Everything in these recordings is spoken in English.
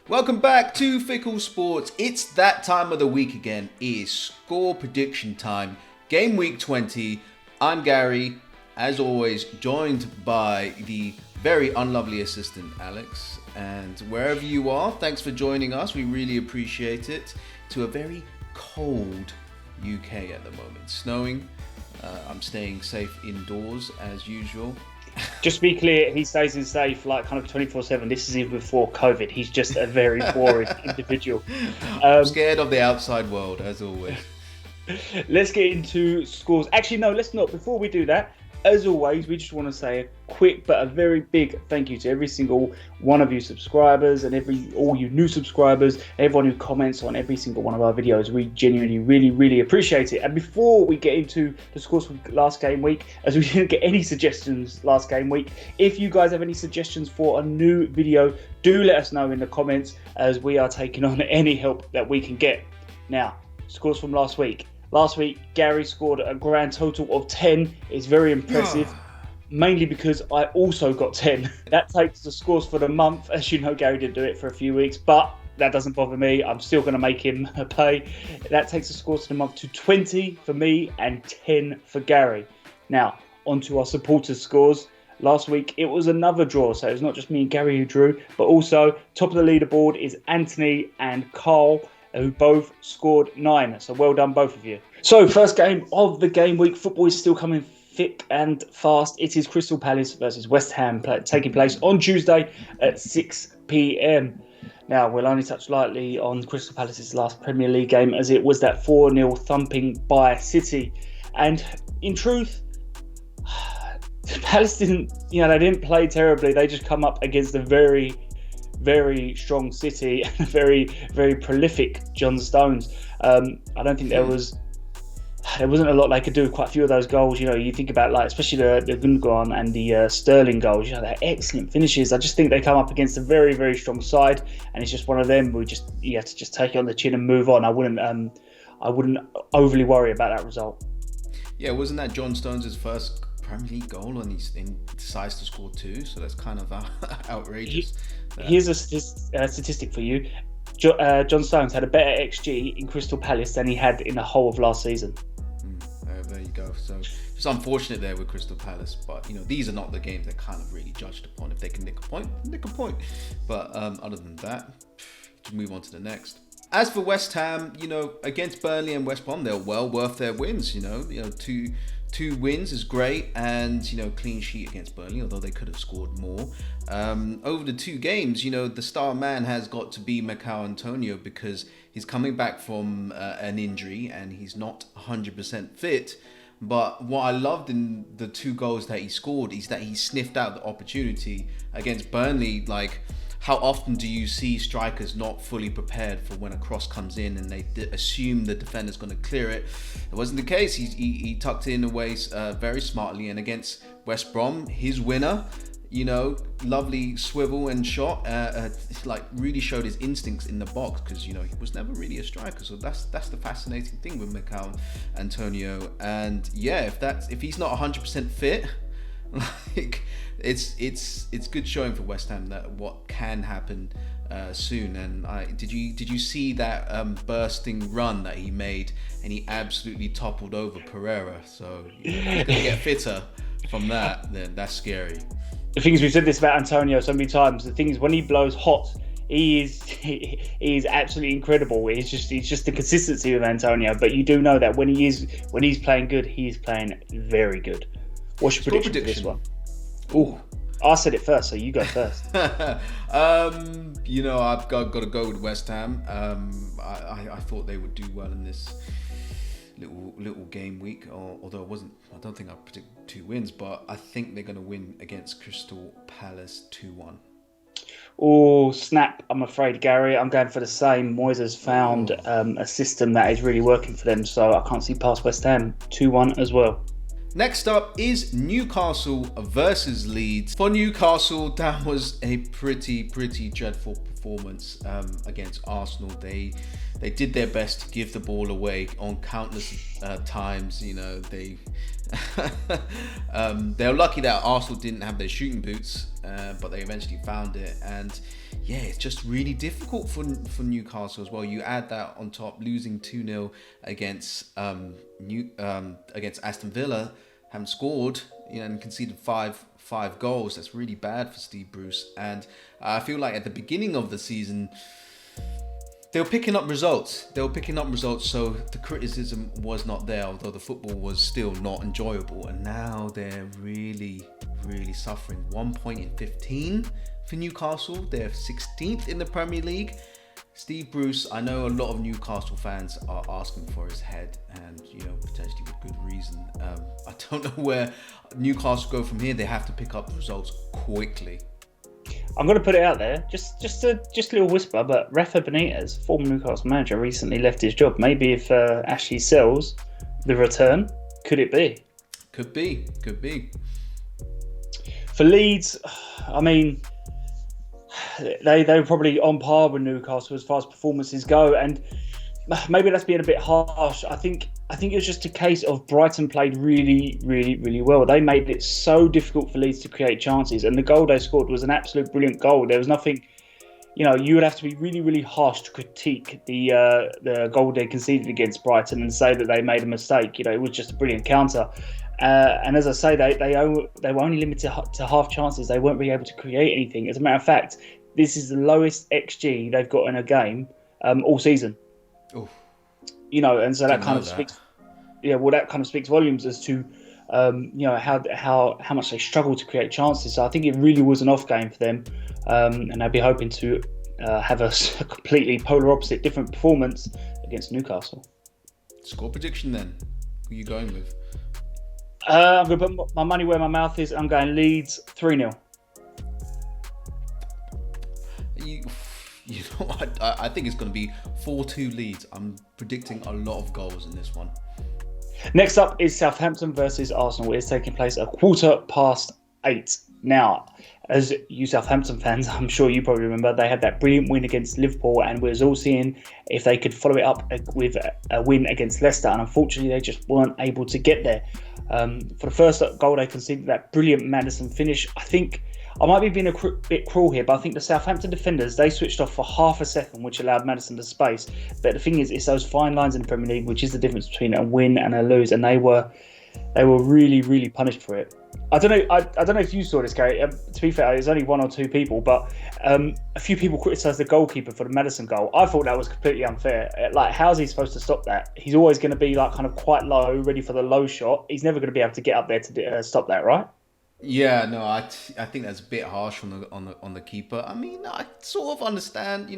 Welcome back to Fickle Sports. It's that time of the week again. It is score prediction time. Game week 20. I'm Gary, as always, joined by the very unlovely assistant Alex. And wherever you are, thanks for joining us. We really appreciate it. To a very cold UK at the moment. Snowing. I'm staying safe indoors as usual. Just to be clear, he stays in safe like kind of 24/7. This is even before COVID. He's just a very boring individual. I'm scared of the outside world, as always. Let's get into scores. Actually, no, let's not. Before we do that, as always, we just want to say a quick but a very big thank you to every single one of you subscribers and all you new subscribers, everyone who comments on every single one of our videos. We genuinely really appreciate it. And before we get into the scores from last game week, as we didn't get any suggestions last game week, if you guys have any suggestions for a new video, do let us know in the comments, as we are taking on any help that we can get. Now, scores from last week. Last week, Gary scored a grand total of 10. It's very impressive, mainly because I also got 10. That takes the scores for the month. As you know, Gary didn't do it for a few weeks, but that doesn't bother me. I'm still going to make him pay. That takes the scores for the month to 20 for me and 10 for Gary. Now, on to our supporters' scores. Last week, it was another draw, so it's not just me and Gary who drew, but also top of the leaderboard is Anthony and Carl, who both scored 9. So well done, both of you. So first game of the game week. Football is still coming thick and fast. It is Crystal Palace versus West Ham taking place on Tuesday at 6 p.m. Now, we'll only touch lightly on Crystal Palace's last Premier League game, as it was that 4-0 thumping by City. And in truth, Palace didn't play terribly. They just come up against a very strong City and a very prolific John Stones. I don't think there wasn't a lot they could do with quite a few of those goals. You know, you think about, like, especially the Gundogan and the Sterling goals. You know, they're excellent finishes. I just think they come up against a very strong side, and it's just one of them. You have to just take it on the chin and move on. I wouldn't overly worry about that result. Yeah, wasn't that John Stones' first Premier League goal, and he's decides to score 2, so that's kind of outrageous. Here's a statistic for you. John Stones had a better XG in Crystal Palace than he had in the whole of last season. There you go. So just unfortunate there with Crystal Palace, but these are not the games they're kind of really judged upon. If they can nick a point. But other than that, to move on to the next. As for West Ham, against Burnley and West Brom, they're well worth their wins. Two wins is great, and clean sheet against Burnley, although they could have scored more. Over the 2 games, the star man has got to be Mikel Antonio, because he's coming back from an injury and he's not 100% fit. But what I loved in the 2 goals that he scored is that he sniffed out the opportunity against Burnley. Like, how often do you see strikers not fully prepared for when a cross comes in and they assume the defender's going to clear it? It wasn't the case. He tucked it in away very smartly. And against West Brom, his winner, lovely swivel and shot, really showed his instincts in the box, because he was never really a striker. So that's the fascinating thing with Mikel Antonio. And yeah, if he's not 100% fit, like, it's good showing for West Ham that what can happen soon. And did you see that bursting run that he made, and he absolutely toppled over Pereira? So if he's gonna get fitter from that, then that's scary. The thing is, we've said this about Antonio so many times. The thing is, when he blows hot, he is absolutely incredible. It's just the consistency of Antonio. But you do know that when he's playing good, he is playing very good. What's your prediction for this one? Oh, I said it first, so you go first. I've got to go with West Ham. I thought they would do well in this little game week, although I don't think I predicted 2 wins, but I think they're going to win against Crystal Palace 2-1. Oh, snap. I'm afraid, Gary. I'm going for the same. Moyes has found a system that is really working for them, so I can't see past West Ham. 2-1 as well. Next up is Newcastle versus Leeds. For Newcastle, that was a pretty dreadful performance against Arsenal. They they did their best to give the ball away on countless times. You know, they were lucky that Arsenal didn't have their shooting boots, but they eventually found it. And yeah, it's just really difficult for Newcastle as well. You add that on top, losing 2-0 against against Aston Villa, haven't scored, and conceded five goals. That's really bad for Steve Bruce. And I feel like at the beginning of the season, they were picking up results. So the criticism was not there, although the football was still not enjoyable. And now they're really, really suffering. 1 point in 15 for Newcastle. They're 16th in the Premier League. Steve Bruce, I know a lot of Newcastle fans are asking for his head, and potentially with good reason. I don't know where Newcastle go from here. They have to pick up the results quickly. I'm going to put it out there, just a little whisper, but Rafa Benitez, former Newcastle manager, recently left his job. Maybe if Ashley sells the return, could it be? Could be. For Leeds, I mean, they were probably on par with Newcastle as far as performances go, and maybe that's being a bit harsh. I think it was just a case of Brighton played really, really, really well. They made it so difficult for Leeds to create chances, and the goal they scored was an absolute brilliant goal. There was nothing, you would have to be really, really harsh to critique the goal they conceded against Brighton and say that they made a mistake. It was just a brilliant counter. And as I say, they were only limited to half chances. They weren't really able to create anything. As a matter of fact, this is the lowest XG they've got in a game all season. Oof. And so that kind of speaks. Yeah, well, that kind of speaks volumes as to how much they struggle to create chances. So I think it really was an off game for them, and I'd be hoping to have a completely polar opposite, different performance against Newcastle. Score prediction then? Who are you going with? I'm going to put my money where my mouth is. I'm going Leeds 3-0. I think it's going to be 4-2 Leeds. I'm predicting a lot of goals in this one. Next up is Southampton versus Arsenal. It's taking place at 8:15. Now, as you Southampton fans, I'm sure you probably remember, they had that brilliant win against Liverpool, and we was all seeing if they could follow it up with a win against Leicester, and unfortunately they just weren't able to get there. For the first goal they conceded, that brilliant Maddison finish, I think I might be being a bit cruel here, but I think the Southampton defenders, they switched off for half a second, which allowed Maddison to space. But the thing is, it's those fine lines in the Premier League, which is the difference between a win and a lose, and they were really, really punished for it. I don't know if you saw this, Gary. To be fair, there's only one or two people, but a few people criticised the goalkeeper for the Maddison goal. I thought that was completely unfair. Like, how's he supposed to stop that? He's always going to be like kind of quite low, ready for the low shot. He's never going to be able to get up there to stop that, right? Yeah, no, I think that's a bit harsh on the keeper. I mean, I sort of understand,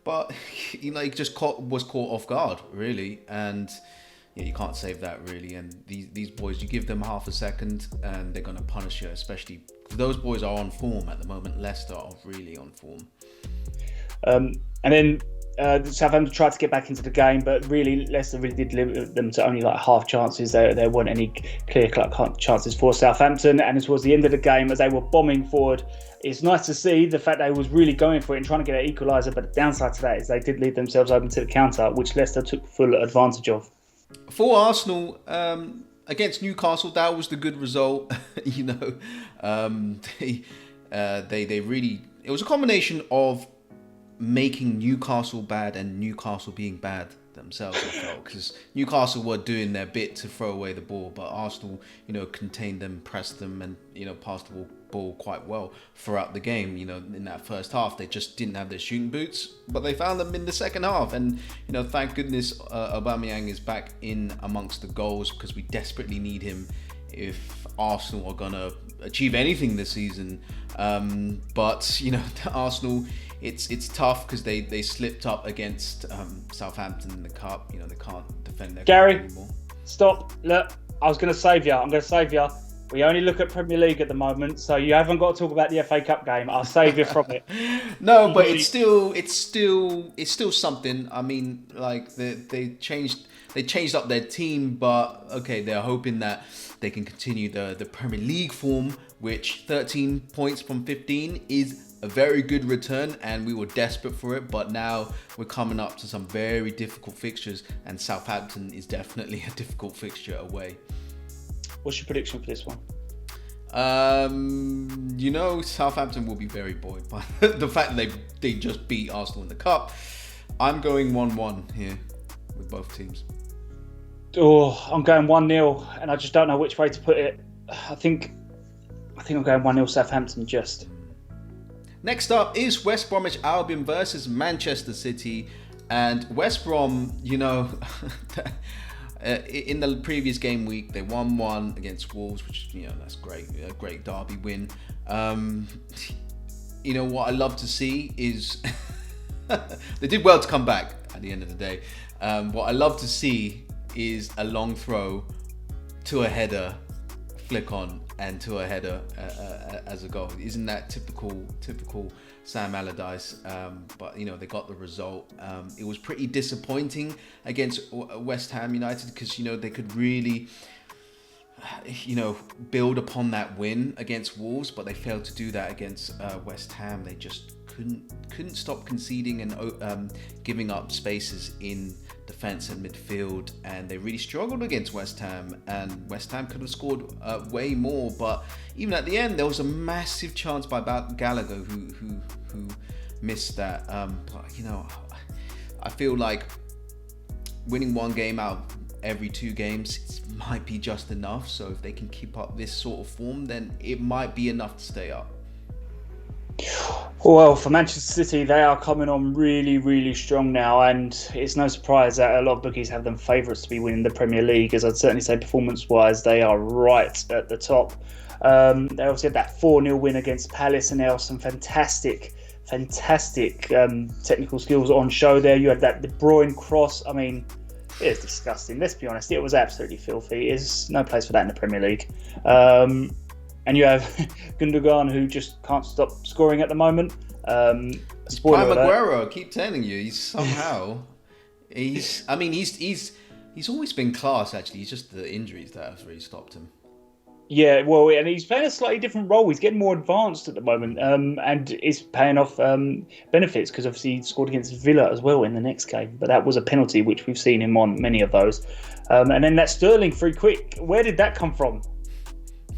but he just was caught off guard, really, and yeah, you can't save that, really. And these boys, you give them half a second, and they're gonna punish you. Especially those boys are on form at the moment. Leicester are really on form. And then Southampton tried to get back into the game, but really Leicester really did limit them to only like half chances. There weren't any clear-cut chances for Southampton, and towards the end of the game, as they were bombing forward, it's nice to see the fact they was really going for it and trying to get an equaliser. But the downside to that is they did leave themselves open to the counter, which Leicester took full advantage of. For Arsenal, against Newcastle, that was the good result. They really, it was a combination of making Newcastle bad and Newcastle being bad themselves, I felt, because Newcastle were doing their bit to throw away the ball, but Arsenal, contained them, pressed them, and passed the ball quite well throughout the game. In that first half, they just didn't have their shooting boots, but they found them in the second half, and thank goodness Aubameyang is back in amongst the goals, because we desperately need him if Arsenal are gonna achieve anything this season. But Arsenal, it's tough because they slipped up against Southampton in the cup. They can't defend their Gary, cup anymore. Stop. Look, I was going to save you. I'm going to save you. We only look at Premier League at the moment, so you haven't got to talk about the FA Cup game. I'll save you from it. No, but it's still something. I mean, like they changed up their team, but okay, they're hoping that they can continue the Premier League form, which 13 points from 15 is a very good return, and we were desperate for it. But now we're coming up to some very difficult fixtures, and Southampton is definitely a difficult fixture away. What's your prediction for this one? Southampton will be very buoyed by the fact that they just beat Arsenal in the cup. I'm going 1-1 here with both teams. Oh, I'm going 1-0, and I just don't know which way to put it. I think I'm going 1-0 Southampton just. Next up is West Bromwich Albion versus Manchester City, and West Brom, in the previous game week, they won 1 against Wolves, which, that's great. A great derby win. What I love to see is they did well to come back at the end of the day. What I love to see is a long throw to a header, flick on, and to a header as a goal. Isn't that typical Sam Allardyce? But they got the result. It was pretty disappointing against West Ham United because they could really build upon that win against Wolves, but they failed to do that against West Ham. They just couldn't stop conceding and giving up spaces in defense and midfield, and they really struggled against West Ham, and West Ham could have scored way more. But even at the end, there was a massive chance by Gallagher who missed that. But I feel like winning 1 game out of every 2 games might be just enough. So if they can keep up this sort of form, then it might be enough to stay up. Well, for Manchester City, they are coming on really, really strong now, and it's no surprise that a lot of bookies have them favourites to be winning the Premier League, as I'd certainly say performance-wise, they are right at the top. They obviously had that 4-0 win against Palace, and there was some fantastic technical skills on show there. You had that De Bruyne cross. I mean, it was disgusting. Let's be honest, it was absolutely filthy. There's no place for that in the Premier League. And you have Gundogan, who just can't stop scoring at the moment. Spoiler Aguero, I keep telling you, he's always been class, actually. He's just the injuries that have really stopped him. Yeah, well, and he's playing a slightly different role. He's getting more advanced at the moment, and it's paying off benefits, because obviously he scored against Villa as well in the next game. But that was a penalty, which we've seen him on many of those. And then that Sterling free kick, where did that come from?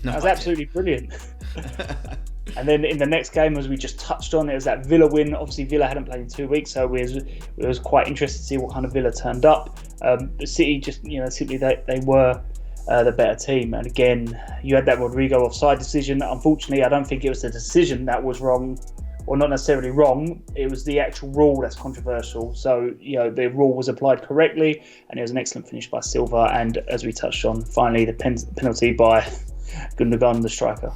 That was absolutely brilliant. And then in the next game, as we just touched on, it was that Villa win. Obviously, Villa hadn't played in 2 weeks, so it was quite interesting to see what kind of Villa turned up. The City just, simply they were the better team. And again, you had that Rodrigo offside decision. Unfortunately, I don't think it was the decision that was wrong, or not necessarily wrong. It was the actual rule that's controversial. So, the rule was applied correctly, and it was an excellent finish by Silva. And as we touched on, finally, the penalty by Gundogan, the striker.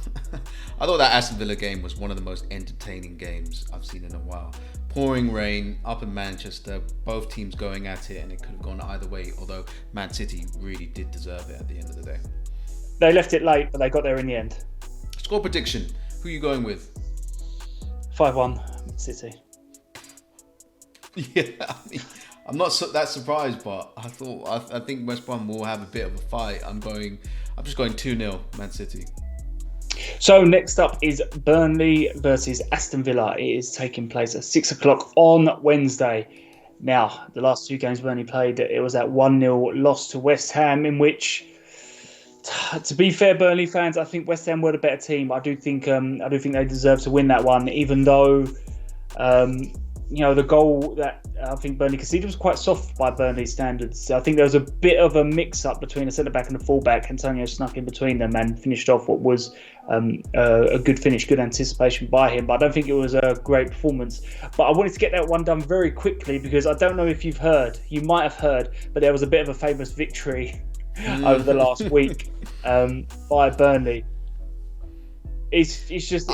I thought that Aston Villa game was one of the most entertaining games I've seen in a while. Pouring rain up in Manchester, both teams going at it, and it could have gone either way, although Man City really did deserve it at the end of the day. They left it late, but they got there in the end. Score prediction. Who are you going with? 5-1 City. Yeah, I'm not that surprised, but I think West Brom will have a bit of a fight. I'm just going 2-0 Man City. So next up is Burnley versus Aston Villa. It is taking place at 6 o'clock on Wednesday. Now, the last 2 games Burnley played, it was that 1-0 loss to West Ham, in which, to be fair, Burnley fans, I think West Ham were the better team. I do think they deserve to win that one, even though the goal that I think Burnley conceded was quite soft by Burnley standards. I think there was a bit of a mix-up between the centre-back and the full-back. Antonio snuck in between them and finished off what was a good finish, good anticipation by him. But I don't think it was a great performance. But I wanted to get that one done very quickly, because I don't know if you might have heard, but there was a bit of a famous victory over the last week by Burnley. It's just.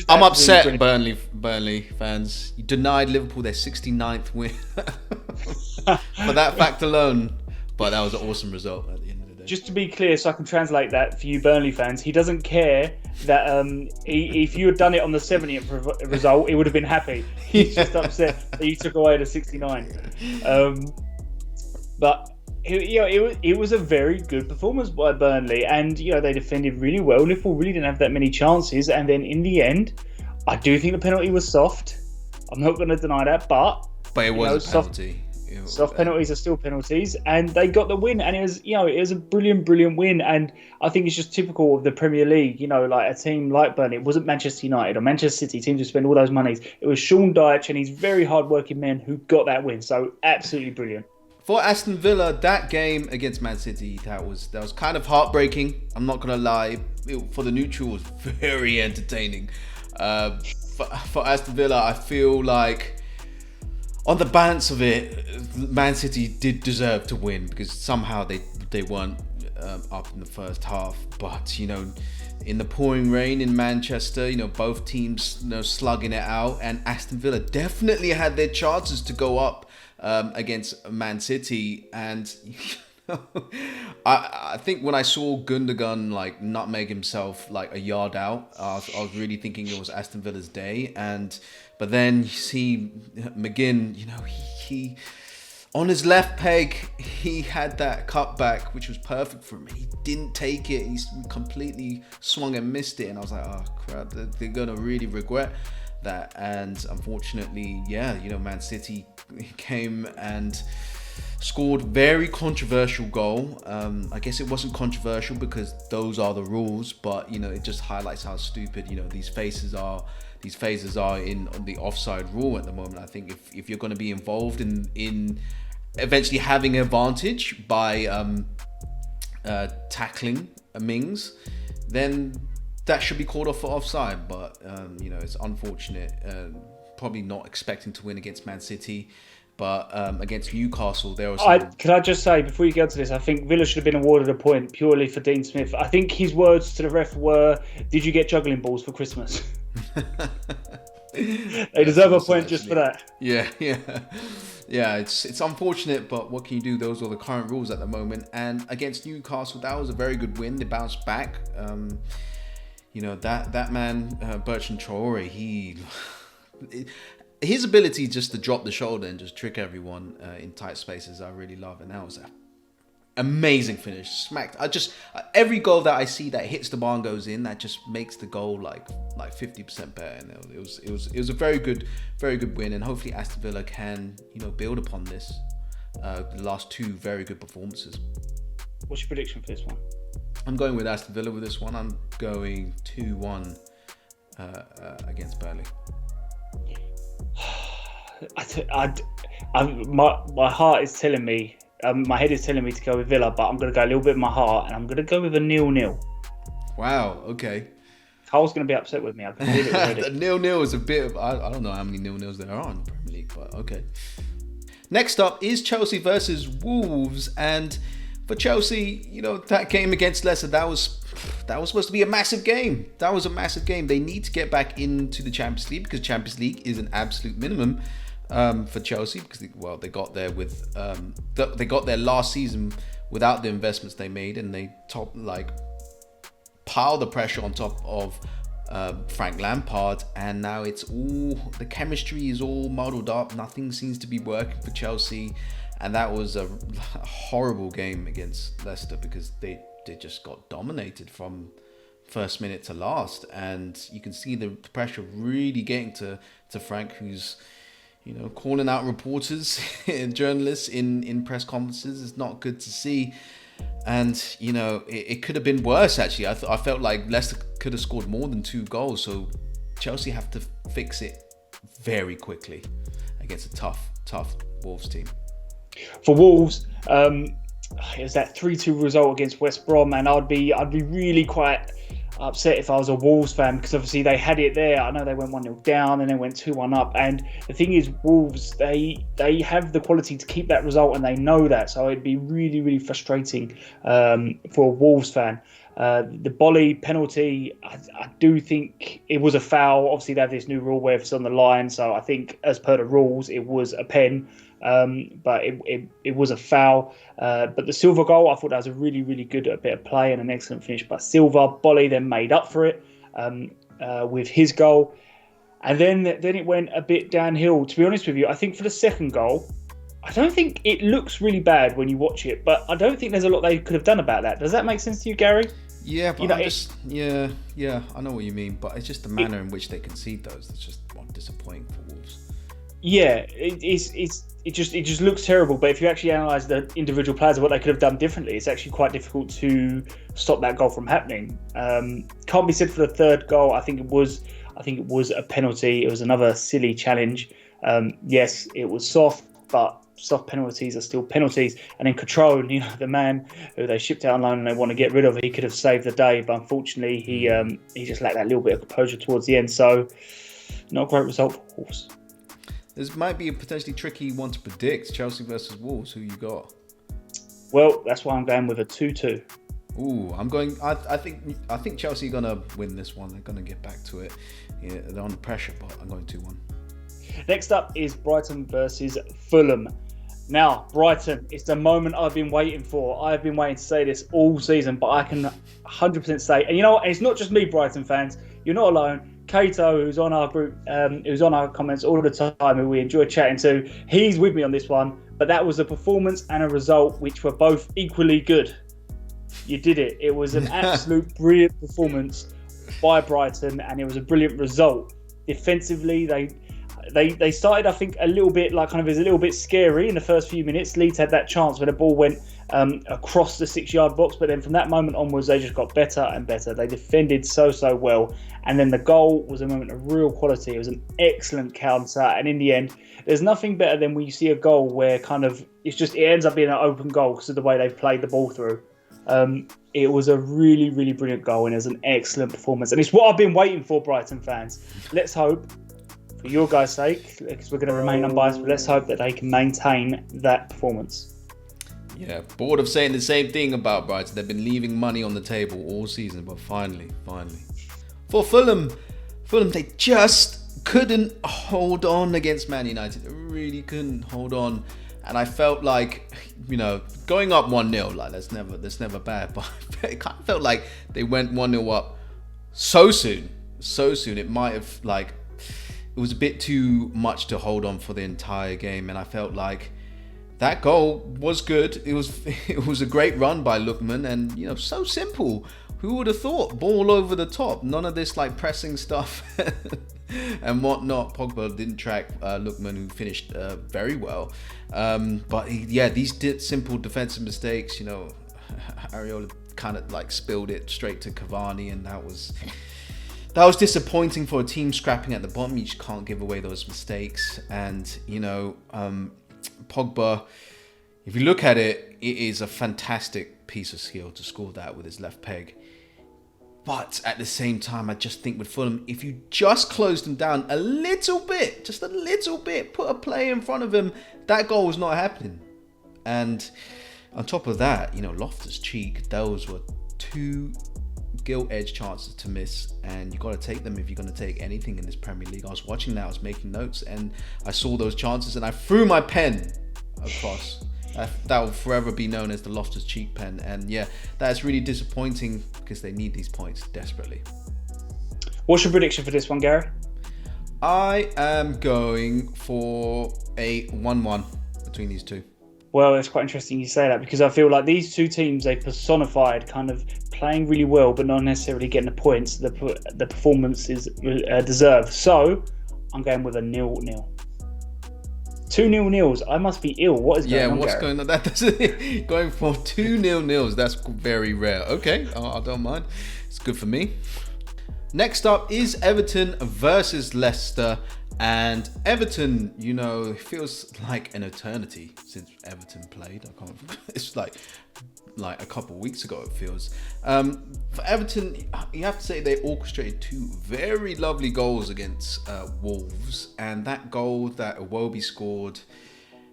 I'm upset, brilliant. Burnley fans. You denied Liverpool their 69th win for that fact alone. But that was an awesome result at the end of the day. Just to be clear, so I can translate that for you Burnley fans, he doesn't care that if you had done it on the 70th result, he would have been happy. He's just upset that you took away the 69. But it was a very good performance by Burnley, and they defended really well. Liverpool really didn't have that many chances, and then in the end, I do think the penalty was soft. I'm not going to deny that, but it was a penalty. Soft penalties are still penalties, and they got the win. And it was a brilliant win. And I think it's just typical of the Premier League. Like a team like Burnley, it wasn't Manchester United or Manchester City, teams who spend all those monies. It was Sean Dyche and his very hard-working men who got that win. So absolutely brilliant. For Aston Villa, that game against Man City, that was kind of heartbreaking. I'm not gonna lie. For the neutral, it was very entertaining. For Aston Villa, I feel like on the balance of it, Man City did deserve to win because somehow they weren't up in the first half. But in the pouring rain in Manchester, both teams slugging it out, and Aston Villa definitely had their chances to go up against Man City. And I think when I saw Gundogan like nutmeg himself like a yard out, I was really thinking it was Aston Villa's day. But then you see McGinn, he on his left peg, he had that cutback, which was perfect for him. He didn't take it. He completely swung and missed it. And I was like, oh crap, they're going to really regret that. And unfortunately, Man City came and scored very controversial goal. I guess it wasn't controversial because those are the rules, but it just highlights how stupid these phases are in the offside rule at the moment. I think if you're going to be involved in eventually having an advantage by tackling Mings, then that should be called off for offside. But it's unfortunate. Probably not expecting to win against Man City. But against Newcastle, there was. Can I just say before you go to this, I think Villa should have been awarded a point purely for Dean Smith. I think his words to the ref were, "Did you get juggling balls for Christmas?" They deserve a point just for that. Yeah. It's unfortunate, but what can you do? Those are the current rules at the moment. And against Newcastle, that was a very good win. They bounced back. That man Bertrand Traore, his ability just to drop the shoulder and just trick everyone in tight spaces, I really love. And that was an amazing finish. Smacked. Every goal that I see that hits the bar and goes in, that just makes the goal like 50% better. And it was a very good win. And hopefully Aston Villa can build upon this. The last two very good performances. What's your prediction for this one? I'm going with Aston Villa with this one. I'm going 2-1 against Burnley. My heart is telling me, my head is telling me to go with Villa, but I'm going to go a little bit with my heart, and I'm going to go with a 0-0. Wow, okay. Carl's going to be upset with me. I can feel it already. 0-0 is a bit of, I don't know how many 0-0s there are in the Premier League, but okay. Next up is Chelsea versus Wolves, and for Chelsea, that game against Leicester, that was supposed to be a massive game. That was a massive game. They need to get back into the Champions League because Champions League is an absolute minimum for Chelsea because they got there with they got there last season without the investments they made, and they pile the pressure on top of Frank Lampard, and now it's all the chemistry is all muddled up. Nothing seems to be working for Chelsea. And that was a horrible game against Leicester because they just got dominated from first minute to last. And you can see the pressure really getting to Frank, who's, calling out reporters and journalists in press conferences. It's not good to see. And, it could have been worse, actually. I felt like Leicester could have scored more than 2 goals. So Chelsea have to fix it very quickly against a tough Wolves team. For Wolves, it was that 3-2 result against West Brom, and I'd be really quite upset if I was a Wolves fan because obviously they had it there. I know they went 1-0 down and then went 2-1 up, and the thing is, Wolves they have the quality to keep that result, and they know that. So it'd be really frustrating for a Wolves fan. The Bolly penalty, I do think it was a foul. Obviously, they have this new rule where if it's on the line, so I think as per the rules, it was a pen. But it was a foul. But the Silva goal, I thought that was a really good bit of play and an excellent finish by Silva. Bolly then made up for it with his goal. And then it went a bit downhill. To be honest with you, I think for the second goal, I don't think it looks really bad when you watch it, but I don't think there's a lot they could have done about that. Does that make sense to you, Gary? Yeah, but You know, I know what you mean, but it's just the manner in which they concede those that's just disappointing for Wolves. yeah, it just looks terrible. But if you actually analyse the individual players and what they could have done differently, it's actually quite difficult to stop that goal from happening. Can't be said for the third goal. I think it was a penalty. It was another silly challenge. Yes, it was soft, but soft penalties are still penalties. And then Catrone, the man who they shipped out on loan and they want to get rid of, he could have saved the day, but unfortunately he just lacked that little bit of composure towards the end. So not a great result for Wolves. This might be a potentially tricky one to predict. Chelsea versus Wolves. Who you got? Well, that's why I'm going with a 2-2. Ooh, I'm going. I think Chelsea are gonna win this one. They're gonna get back to it. Yeah, they're under pressure, but I'm going 2-1. Next up is Brighton versus Fulham. Now, Brighton, it's the moment I've been waiting for. I've been waiting to say this all season, but I can 100% say, and you know what? It's not just me, Brighton fans. You're not alone. Kato, who's on our group, who's on our comments all the time, who we enjoy chatting to, he's with me on this one. But that was a performance and a result which were both equally good. You did it. It was an absolute brilliant performance by Brighton, and it was a brilliant result. Defensively, they started, I think, a little bit like it was a little bit scary in the first few minutes. Leeds had that chance where the ball went across the 6-yard box, but then from that moment onwards, they just got better and better. They defended so well, and then the goal was a moment of real quality. It was an excellent counter, and in the end, there's nothing better than when you see a goal where it ends up being an open goal because of the way they played the ball through. It was a really, really brilliant goal, and it was an excellent performance, and it's what I've been waiting for, Brighton fans. Let's hope, for your guys' sake, because we're going to remain unbiased, but let's hope that they can maintain that performance. Yeah, bored of saying the same thing about Brighton. They've been leaving money on the table all season, but finally. For Fulham, they just couldn't hold on against Man United. They really couldn't hold on. And I felt like, going up 1-0, like that's never bad. But it kind of felt like they went 1-0 up so soon. It might have, it was a bit too much to hold on for the entire game. And I felt like that goal was good. It was a great run by Lookman, and so simple. Who would have thought? Ball over the top. None of this pressing stuff and whatnot. Pogba didn't track Lookman, who finished very well. But these simple defensive mistakes. Areola kind of spilled it straight to Cavani, and that was disappointing for a team scrapping at the bottom. You just can't give away those mistakes. And Pogba, if you look at it, it is a fantastic piece of skill to score that with his left peg. But at the same time, I just think with Fulham, if you just close them down a little bit, put a play in front of him, that goal was not happening. And on top of that, Loftus-Cheek, those were 2 gilt-edged chances to miss, and you got to take them if you're going to take anything in this Premier League. I was watching that, I was making notes, and I saw those chances, and I threw my pen across. That will forever be known as the Loftus-Cheek pen, and that's really disappointing because they need these points desperately. What's your prediction for this one, Gary? I am going for a 1-1 between these two. Well, it's quite interesting you say that, because I feel like these two teams, they personified kind of playing really well but not necessarily getting the points the performance is deserved. So I'm going with a 0-0. 2 0-0s. I must be ill. What is going on? What's Gareth? going on? That doesn't going for 2 0-0s. That's very rare. Okay, I don't mind. It's good for me. Next up is Everton versus Leicester. And Everton, it feels like an eternity since Everton played. It's like a couple of weeks ago, it feels. For Everton, you have to say they orchestrated 2 very lovely goals against Wolves. And that goal that Iwobi scored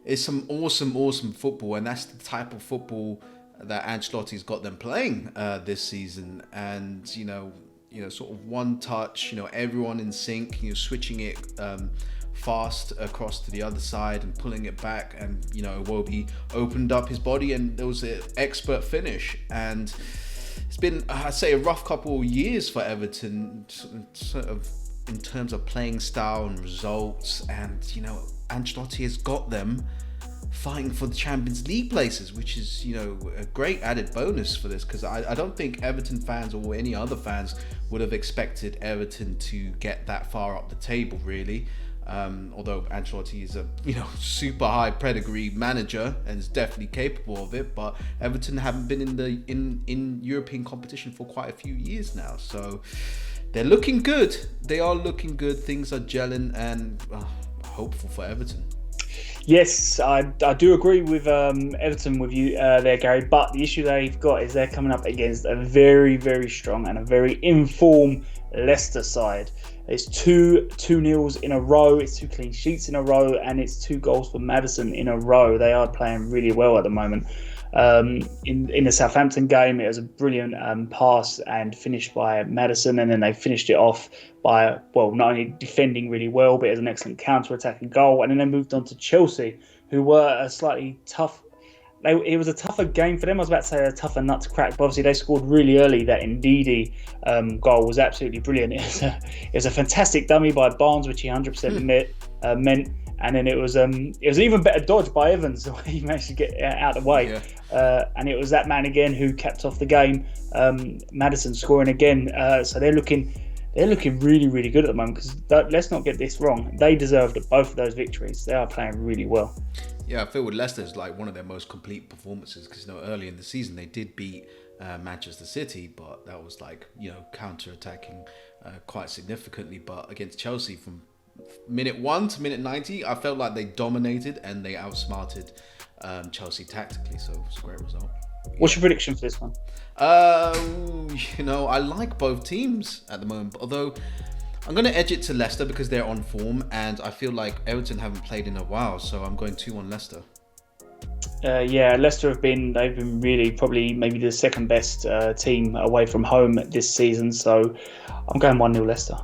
is some awesome football. And that's the type of football that Ancelotti's got them playing this season. And, sort of one touch, everyone in sync, switching it fast across to the other side and pulling it back. And, Iwobi opened up his body and there was an expert finish. And it's been, I'd say, a rough couple of years for Everton, sort of in terms of playing style and results. And, Ancelotti has got them fighting for the Champions League places, which is, a great added bonus for this, because I don't think Everton fans or any other fans would have expected Everton to get that far up the table, really. Although Ancelotti is a super high pedigree manager and is definitely capable of it, but Everton haven't been in European competition for quite a few years now, so they're looking good. They are looking good. Things are gelling, and hopeful for Everton. Yes, I do agree with Everton with you there, Gary. But the issue they've got is they're coming up against a very, very strong and a very informed Leicester side. It's two nils in a row. It's 2 clean sheets in a row, and it's 2 goals for Maddison in a row. They are playing really well at the moment. In the Southampton game, it was a brilliant pass and finish by Maddison, and then they finished it off by, not only defending really well, but it was an excellent counter-attacking goal. And then they moved on to Chelsea, who were a slightly tough. It was a tougher game for them. I was about to say a tougher nut to crack, but obviously they scored really early. That Ndidi goal was absolutely brilliant. It was a fantastic dummy by Barnes, which he 100% meant. And then it was an even better dodge by Evans, the way he managed to get out of the way. Yeah. And it was that man again who capped off the game. Maddison scoring again. So they're looking really, really good at the moment, because let's not get this wrong. They deserved both of those victories. They are playing really well. Yeah, I feel with Leicester is like one of their most complete performances, because early in the season they did beat Manchester City, but that was counter-attacking quite significantly. But against Chelsea, from minute 1 to minute 90, I felt like they dominated and they outsmarted Chelsea tactically, so it's a great result. What's your prediction for this one? I like both teams at the moment, although I'm going to edge it to Leicester because they're on form, and I feel like Everton haven't played in a while, so I'm going 2-1 Leicester. Leicester they've been really probably maybe the second best team away from home this season, so I'm going 1-0 Leicester.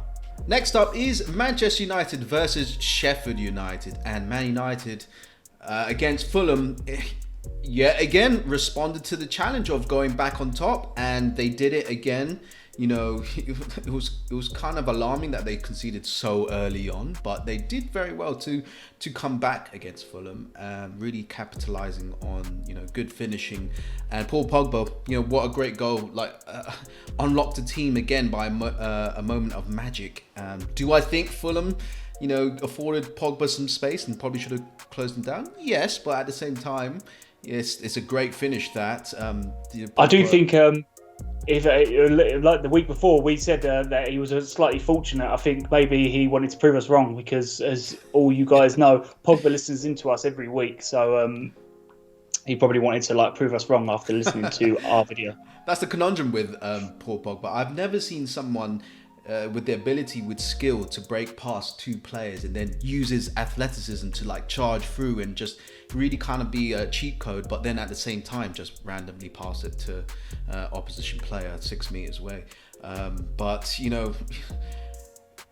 Next up is Manchester United versus Sheffield United, and Man United against Fulham yet again responded to the challenge of going back on top, and they did it again. It was kind of alarming that they conceded so early on, but they did very well to come back against Fulham, really capitalizing on good finishing. And Paul Pogba, what a great goal! Unlocked the team again by a moment of magic. Do I think Fulham, afforded Pogba some space and probably should have closed him down? Yes, but at the same time, it's a great finish. That Pogba, I do think. If like the week before we said that he was slightly fortunate, I think maybe he wanted to prove us wrong, because as all you guys know, Pogba listens into us every week, so he probably wanted to prove us wrong after listening to our video. That's the conundrum with Paul Pogba. I've never seen someone with the ability, with skill, to break past 2 players and then use his athleticism to charge through and just really kind of be a cheat code, but then at the same time just randomly pass it to opposition player 6 meters away. But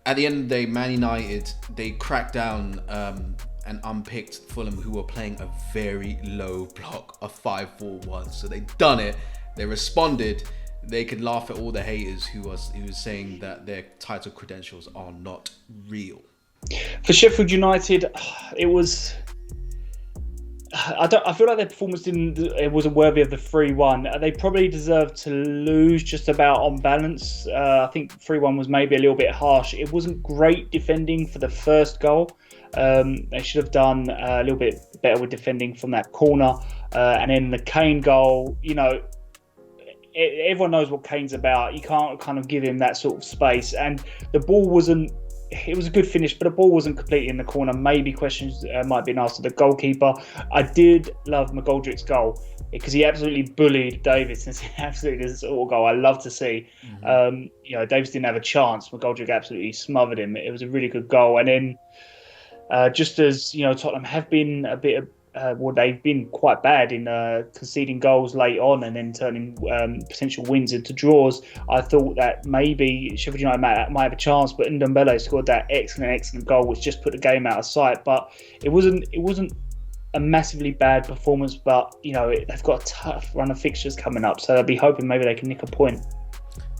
at the end of the day, Man United, they cracked down and unpicked Fulham, who were playing a very low block, a 5-4-1. So they done it. They responded. They could laugh at all the haters who was saying that their title credentials are not real. For Sheffield United, it was. I feel like their performance wasn't worthy of the 3-1. They probably deserved to lose just about on balance. I think 3-1 was maybe a little bit harsh. It wasn't great defending for the first goal. They should have done a little bit better with defending from that corner. And then the Kane goal, everyone knows what Kane's about. You can't kind of give him that sort of space. And the ball wasn't. It was a good finish, but the ball wasn't completely in the corner. Maybe questions might be asked of the goalkeeper. I did love McGoldrick's goal because he absolutely bullied Davis. It's absolutely this sort of goal I love to see. Mm-hmm. Davis didn't have a chance. McGoldrick absolutely smothered him. It was a really good goal. And then, just as Tottenham have been a bit of. They've been quite bad in conceding goals late on and then turning potential wins into draws. I thought that maybe Sheffield United might have a chance, but Ndombele scored that excellent goal, which just put the game out of sight. But it wasn't a massively bad performance. But they've got a tough run of fixtures coming up, so they'll be hoping maybe they can nick a point.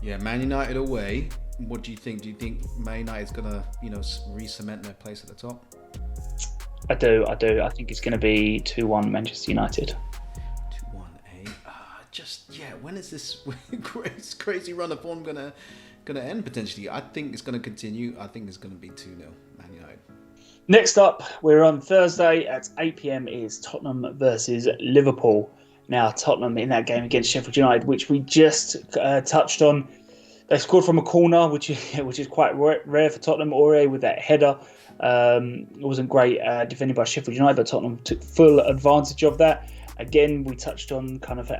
Yeah, Man United away. What do you think? Do you think Man United's gonna re-cement their place at the top? I do. I think it's going to be 2-1 Manchester United. 2-1, eh? When is this crazy run of form gonna end potentially? I think it's gonna continue. I think it's gonna be 2-0 Man United. Next up, we're on Thursday at 8 p.m. is Tottenham versus Liverpool. Now, Tottenham in that game against Sheffield United, which we just touched on, they scored from a corner, which is quite rare for Tottenham. Aurier with that header. It wasn't great defended by Sheffield United, but Tottenham took full advantage of that. Again, we touched on kind of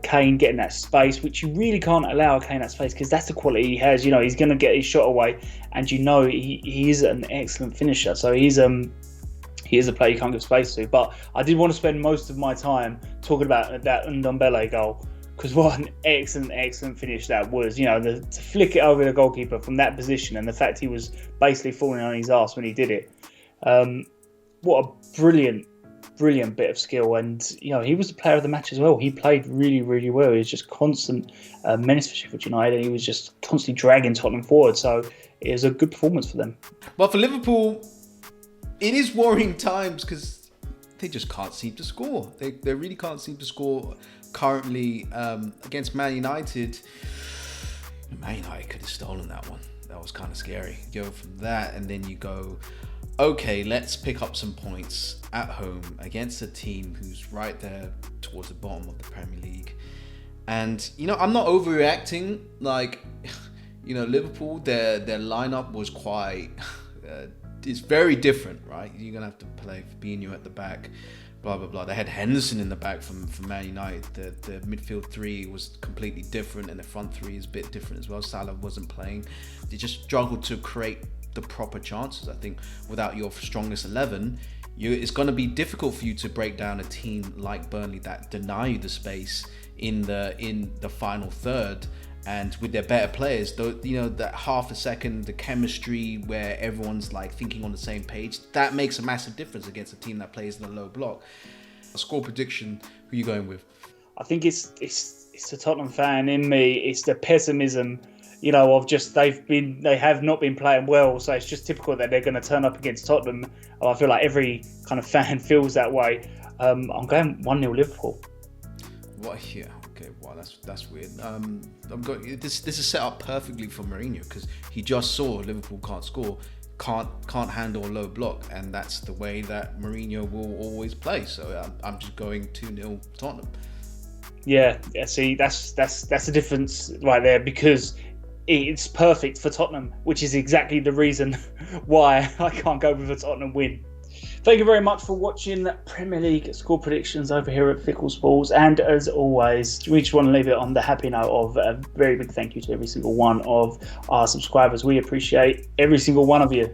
Kane getting that space, which you really can't allow Kane that space because that's the quality he has. He's going to get his shot away, and he is an excellent finisher. So he is a player you can't give space to. But I did want to spend most of my time talking about that Ndombele goal because what an excellent finish that was. To flick it over the goalkeeper from that position and the fact he was basically falling on his arse when he did it. What a brilliant bit of skill, and he was the player of the match as well. He played really, really well. He was just constant menace for Sheffield United, and he was just constantly dragging Tottenham forward. So it was a good performance for them. But for Liverpool, it is worrying times because they just can't seem to score. They really can't seem to score currently against Man United. Man United could have stolen that one. That was kind of scary. You go from that, and then you go, okay, let's pick up some points at home against a team who's right there towards the bottom of the Premier League. And, I'm not overreacting. Liverpool, their lineup was quite... it's very different, right? You're going to have to play Fabinho at the back, blah, blah, blah. They had Henderson in the back from Man United. The midfield three was completely different, and the front three is a bit different as well. Salah wasn't playing. They just struggled to create the proper chances. I think without your strongest 11, it's going to be difficult for you to break down a team like Burnley that deny you the space in the final third. And with their better players, that half a second, the chemistry where everyone's thinking on the same page, that makes a massive difference against a team that plays in a low block. A score prediction, who are you going with? I think it's the Tottenham fan in me. It's the pessimism, of just they have not been playing well, so it's just typical that they're going to turn up against Tottenham. I feel like every kind of fan feels that way. I'm going 1-0 Liverpool. What? Yeah. Okay. Wow. That's weird. This is set up perfectly for Mourinho because he just saw Liverpool can't score, can't handle a low block, and that's the way that Mourinho will always play. So I'm just going 2-0 Tottenham. Yeah. See, that's the difference right there because it's perfect for Tottenham, which is exactly the reason why I can't go with a Tottenham win. Thank you very much for watching Premier League score predictions over here at Fickle Sports. And as always, we just want to leave it on the happy note of a very big thank you to every single one of our subscribers. We appreciate every single one of you.